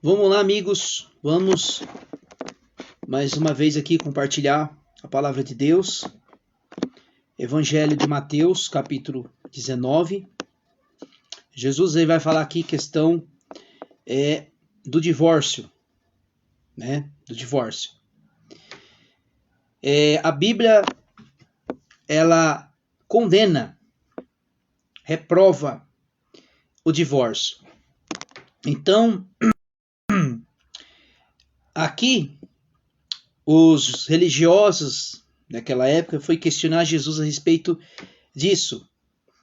Vamos lá, amigos, vamos mais uma vez aqui compartilhar a palavra de Deus. Evangelho de Mateus, capítulo 19. Jesus vai falar aqui questão do divórcio, né? Do divórcio. A Bíblia, ela condena, reprova o divórcio. Então, aqui, os religiosos daquela época foi questionar Jesus a respeito disso.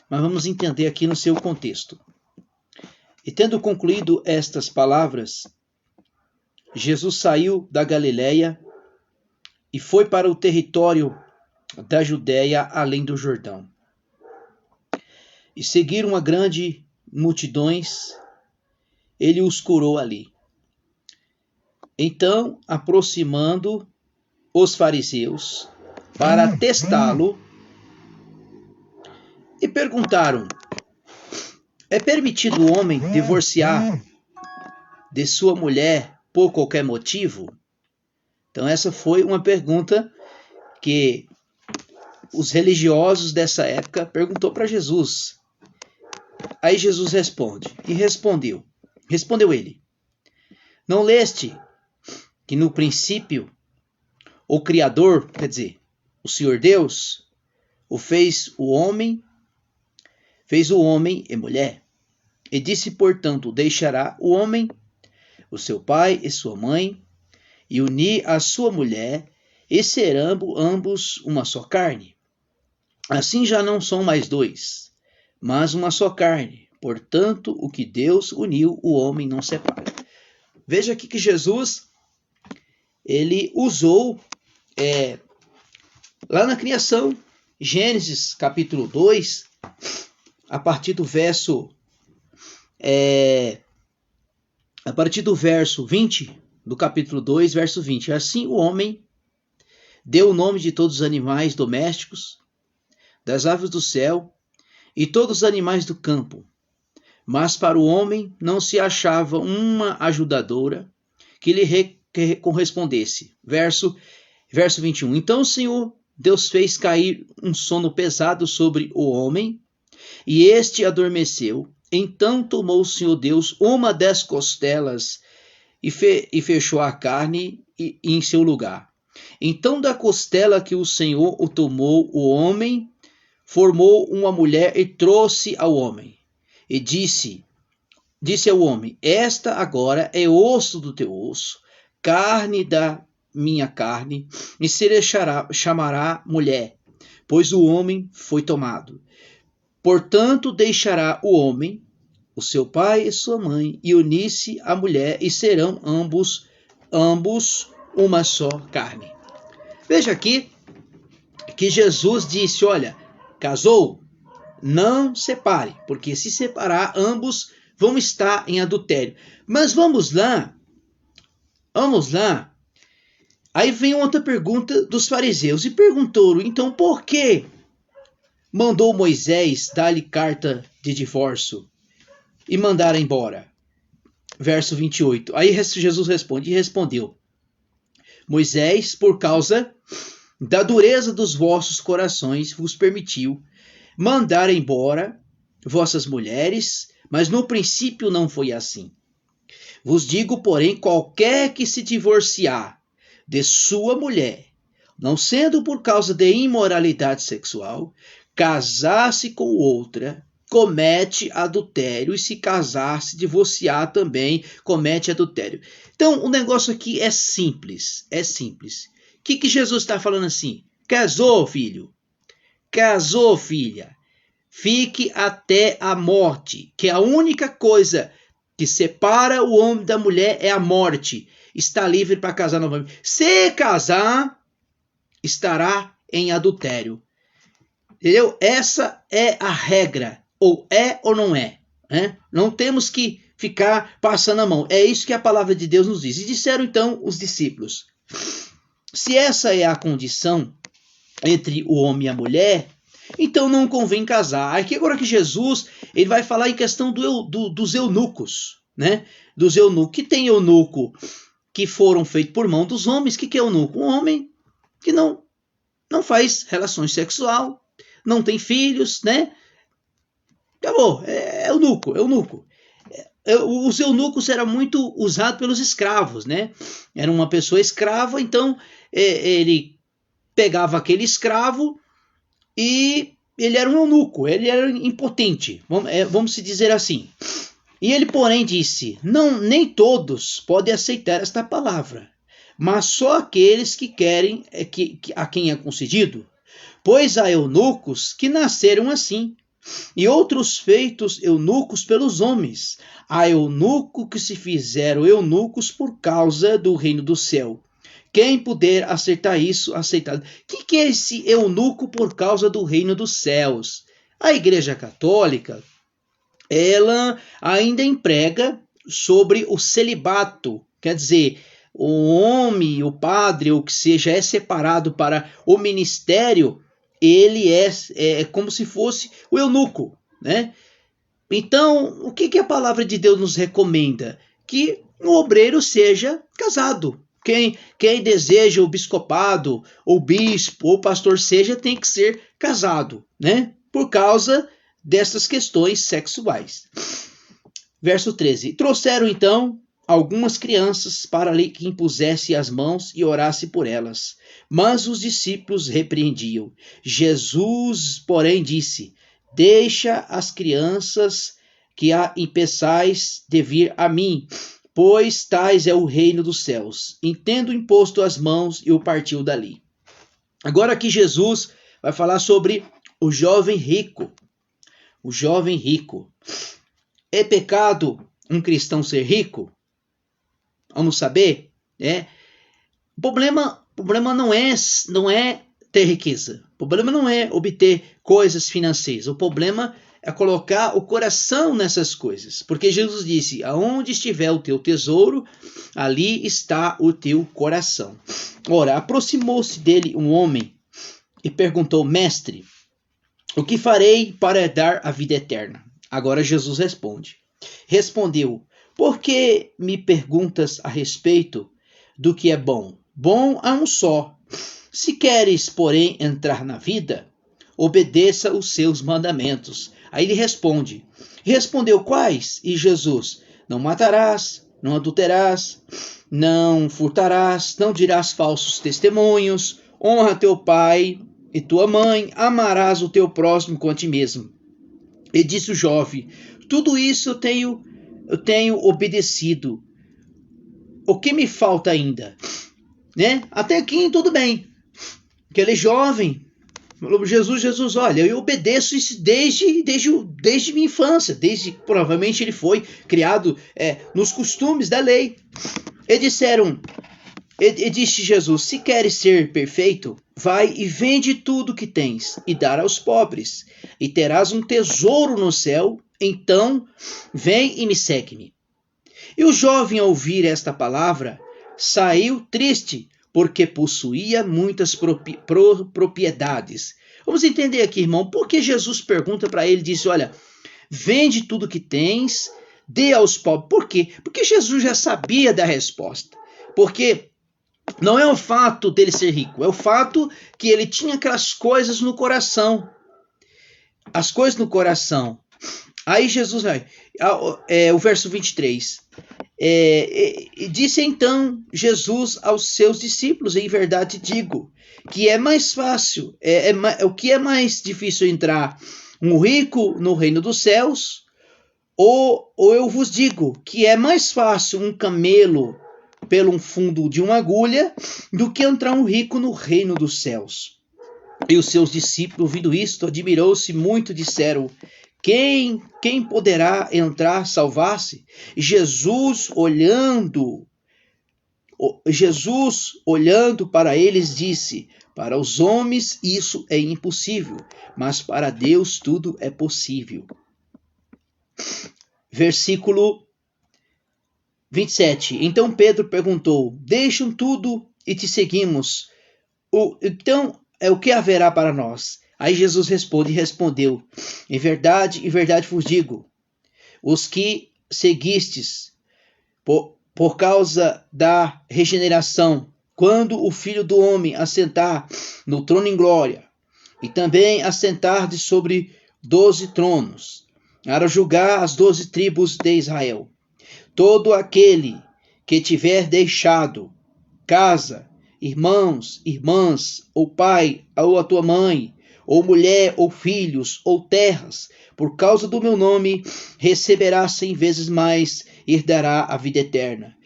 Mas vamos entender aqui no seu contexto. E tendo concluído estas palavras, Jesus saiu da Galiléia e foi para o território da Judéia, além do Jordão. E seguiram uma grande multidões, ele os curou ali. Então, aproximando os fariseus para testá-lo, e perguntaram: é permitido o homem divorciar de sua mulher por qualquer motivo? Então essa foi uma pergunta que os religiosos dessa época perguntou para Jesus. Aí Jesus respondeu ele: não leste que no princípio o Criador, quer dizer, o Senhor Deus, fez o homem e mulher, e disse, portanto, deixará o homem o seu pai e sua mãe, e unir a sua mulher, e serão ambos uma só carne. Assim já não são mais dois, mas uma só carne. Portanto, o que Deus uniu, o homem não separa. Veja aqui que Jesus, ele usou, lá na criação, Gênesis capítulo 2, a partir do verso 20, do capítulo 2, verso 20. Assim o homem deu o nome de todos os animais domésticos, das aves do céu e todos os animais do campo. Mas para o homem não se achava uma ajudadora que lhe correspondesse. Verso 21. Então o Senhor Deus fez cair um sono pesado sobre o homem, e este adormeceu. Então tomou o Senhor Deus uma das costelas e fechou a carne em seu lugar. Então da costela que o Senhor tomou, o homem formou uma mulher e trouxe ao homem. E disse ao homem: esta agora é osso do teu osso, carne da minha carne, e se lhe chamará mulher, pois o homem foi tomado. Portanto, deixará o homem, o seu pai e sua mãe, e unir-se à mulher, e serão ambos uma só carne. Veja aqui que Jesus disse: olha, casou, não separe, porque se separar, ambos vão estar em adultério. Mas vamos lá. Aí vem outra pergunta dos fariseus, e perguntou: então por que mandou Moisés dar-lhe carta de divórcio e mandar embora? Verso 28. Aí Jesus respondeu: Moisés, por causa da dureza dos vossos corações, vos permitiu mandar embora vossas mulheres, mas no princípio não foi assim. Vos digo, porém, qualquer que se divorciar de sua mulher, não sendo por causa de imoralidade sexual, casar-se com outra, comete adultério, e se casar-se, divorciar também, comete adultério. Então, o negócio aqui é simples. O que Jesus está falando assim? Casou, filho? Casou, filha? Fique até a morte, que a única coisa que separa o homem da mulher é a morte. Está livre para casar novamente. Se casar, estará em adultério. Entendeu? Essa é a regra. Ou é ou não é. Não temos que ficar passando a mão. É isso que a palavra de Deus nos diz. E disseram então os discípulos: se essa é a condição entre o homem e a mulher, então não convém casar. Aqui agora que Jesus ele vai falar em questão dos eunucos. né, dos eunucos. Que tem eunuco que foram feitos por mão dos homens. O que é eunuco? Um homem que não faz relações sexual, não tem filhos, né? Acabou, é eunuco, eunuco. Os eunucos eram muito usados pelos escravos, né? Era uma pessoa escrava, então ele pegava aquele escravo e ele era um eunuco, ele era impotente, vamos se dizer assim. E ele, porém, disse: não, nem todos podem aceitar esta palavra, mas só aqueles que querem, a quem é concedido. Pois há eunucos que nasceram assim, e outros feitos eunucos pelos homens. Há eunucos que se fizeram eunucos por causa do reino do céu. Quem puder aceitar isso, aceitar. O que é esse eunuco por causa do reino dos céus? A Igreja Católica, ela ainda emprega sobre o celibato, quer dizer, o homem, o padre, ou que seja, é separado para o ministério, ele é como se fosse o eunuco, né? Então, o que a palavra de Deus nos recomenda? Que o obreiro seja casado. Quem deseja o bispopado, ou bispo, ou pastor seja, tem que ser casado, né? Por causa dessas questões sexuais. Verso 13. Trouxeram então algumas crianças para que impusesse as mãos e orasse por elas. Mas os discípulos repreendiam. Jesus, porém, disse: deixa as crianças que há impeçais de vir a mim, pois tais é o reino dos céus. E tendo imposto as mãos, e o partiu dali. Agora aqui Jesus vai falar sobre o jovem rico. O jovem rico. É pecado um cristão ser rico? Vamos saber? O problema não é ter riqueza. O problema não é obter coisas financeiras. O problema é colocar o coração nessas coisas. Porque Jesus disse: aonde estiver o teu tesouro, ali está o teu coração. Ora, aproximou-se dele um homem e perguntou: mestre, o que farei para herdar a vida eterna? Agora Jesus responde. Respondeu: por que me perguntas a respeito do que é bom? Bom há um só. Se queres, porém, entrar na vida, obedeça os seus mandamentos. Aí ele responde. Respondeu: quais? E Jesus: não matarás, não adulterarás, não furtarás, não dirás falsos testemunhos, honra teu pai e tua mãe, amarás o teu próximo como a ti mesmo. E disse o jovem: tudo isso eu tenho obedecido. O que me falta ainda? Né? Até aqui tudo bem. Aquele jovem falou: Jesus, olha, eu obedeço isso desde minha infância, desde provavelmente ele foi criado nos costumes da lei. E disse Jesus: se queres ser perfeito, vai e vende tudo que tens e dá aos pobres, e terás um tesouro no céu. Então vem e me segue-me. E o jovem, ao ouvir esta palavra, saiu triste, porque possuía muitas propriedades. Vamos entender aqui, irmão, por que Jesus pergunta para ele, diz: olha, vende tudo que tens, dê aos pobres. Por quê? Porque Jesus já sabia da resposta. Porque não é o fato dele ser rico, é o fato que ele tinha aquelas coisas no coração. As coisas no coração. Aí Jesus vai, o verso 23. Disse então Jesus aos seus discípulos: em verdade digo, que é mais fácil, o que é mais difícil entrar um rico no reino dos céus, ou eu vos digo que é mais fácil um camelo pelo fundo de uma agulha do que entrar um rico no reino dos céus. E os seus discípulos, ouvindo isto, admirou-se muito, disseram: quem poderá entrar, salvar-se? Jesus olhando para eles, disse: para os homens isso é impossível, mas para Deus tudo é possível. Versículo 27. Então Pedro perguntou: deixam tudo e te seguimos. Então, o que haverá para nós? Aí Jesus respondeu: em verdade vos digo, os que seguistes por causa da regeneração, quando o Filho do Homem assentar no trono em glória, e também assentar sobre 12 tronos, para julgar as 12 tribos de Israel. Todo aquele que tiver deixado casa, irmãos, irmãs, ou pai, ou a tua mãe, ou mulher, ou filhos, ou terras, por causa do meu nome, receberá 100 vezes mais e herdará a vida eterna.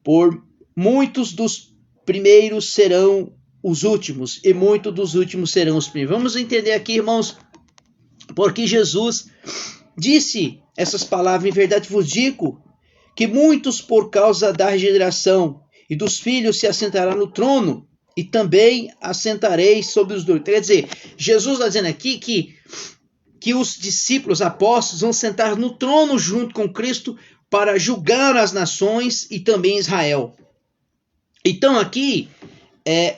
Por muitos dos primeiros serão os últimos, e muitos dos últimos serão os primeiros. Vamos entender aqui, irmãos, porque Jesus disse essas palavras. Em verdade vos digo que muitos, por causa da regeneração e dos filhos, se assentarão no trono, e também assentareis sobre os dois. Quer dizer, Jesus está dizendo aqui que os discípulos apóstolos vão sentar no trono junto com Cristo para julgar as nações e também Israel. Então aqui,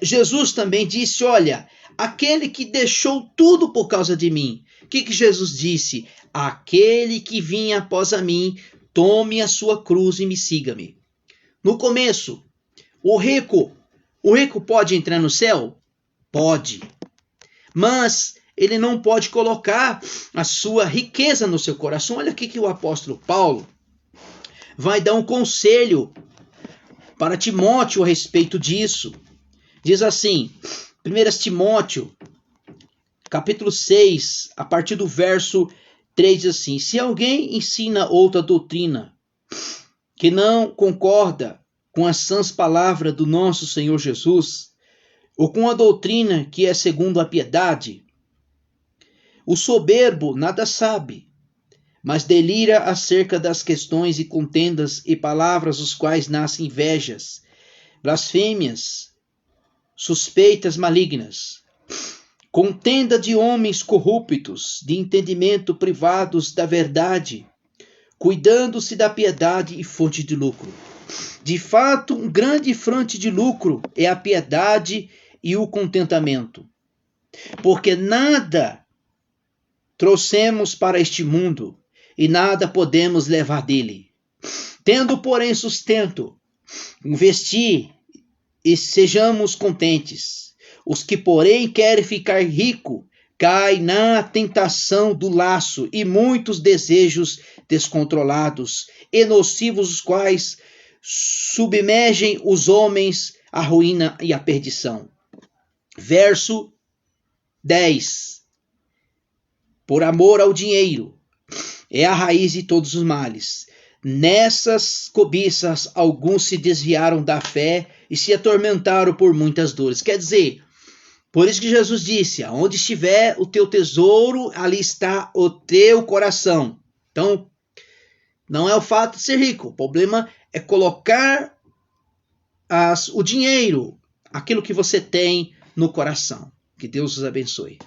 Jesus também disse, olha, aquele que deixou tudo por causa de mim. O que Jesus disse? Aquele que vinha após a mim, tome a sua cruz e me siga-me. No começo, o rico pode entrar no céu? Pode. Mas ele não pode colocar a sua riqueza no seu coração. Olha aqui que o apóstolo Paulo vai dar um conselho para Timóteo a respeito disso. Diz assim, 1 Timóteo, capítulo 6, a partir do verso 3, diz assim, se alguém ensina outra doutrina que não concorda com as sãs palavras do nosso Senhor Jesus, ou com a doutrina que é segundo a piedade, o soberbo nada sabe, mas delira acerca das questões e contendas e palavras dos quais nascem invejas, blasfêmias, suspeitas malignas, contenda de homens corruptos, de entendimento privados da verdade, cuidando-se da piedade e fonte de lucro. De fato, um grande fonte de lucro é a piedade e o contentamento, porque nada trouxemos para este mundo e nada podemos levar dele. Tendo, porém, sustento, vestir e sejamos contentes. Os que, porém, querem ficar ricos, caem na tentação do laço e muitos desejos descontrolados e nocivos, os quais submergem os homens à ruína e à perdição. Verso 10. Por amor ao dinheiro é a raiz de todos os males. Nessas cobiças, alguns se desviaram da fé e se atormentaram por muitas dores. Quer dizer, por isso que Jesus disse, aonde estiver o teu tesouro, ali está o teu coração. Então, não é o fato de ser rico, o problema é colocar o dinheiro, aquilo que você tem no coração. Que Deus os abençoe.